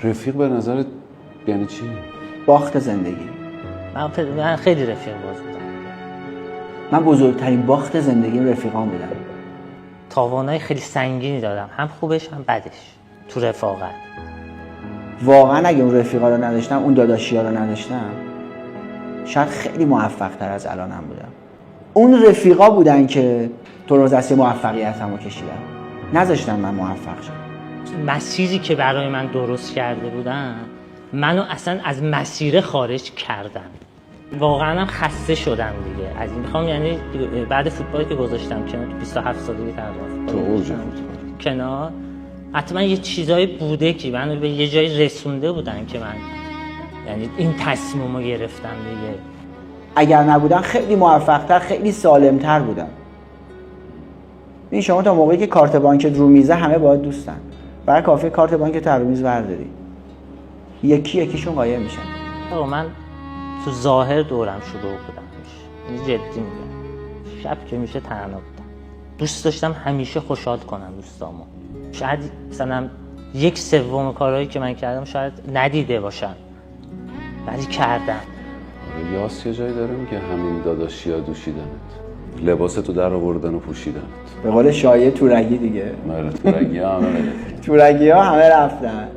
رفیق به نظرت یعنی چی؟ باخت زندگی. من خیلی رفیق باز بودم. من بزرگترین باخت زندگیم رفیقام بودن. تاوانای خیلی سنگینی دادم، هم خوبش هم بدش تو رفاقت. واقعا اگه اون رفیقا رو نداشتم، اون داداشیا رو نداشتم، شاید خیلی موفق تر از الانم بودم. اون رفیقا بودن که ترازسی موفقیتمو کشیدن، نذاشتن من موفق شم. مسیری که برای من درست کرده بودن منو اصلا از مسیر خارج کردن. واقعا هم خسته شدم دیگه از این. میخوام یعنی بعد فوتبالی که گذاشتم کنار، تو 27 سالگی تقریبا تو اوج فوتبال کنار، حتما یه چیزایی بوده که منو به یه جایی رسونده بودن که من یعنی این تصمیمو گرفتم دیگه. اگر نبودن خیلی موفق‌تر، خیلی سالم‌تر بودن. این شما تا موقعی که کارت بانکت رو میزه همه باید دوستن. برای کافیه کارت بانکت رو میز برداری، یکیشون قایم میشن. آقا من تو ظاهر دورم شلوغ بودم، این جدی میگم. شب که میشه تنها بودم. دوست داشتم همیشه خوشحال کنم دوستامو. شاید مثلا 1/3 کارهایی که من کردم شاید ندیده باشن، ولی کردم. یاس یه جایی داره میگه همین داداشیا دوشیدنت، لباستو در آوردن و پوشیدنت. به قول شایعه تورگی دیگه. تورگی ها همه تورگی ها همه رفتن.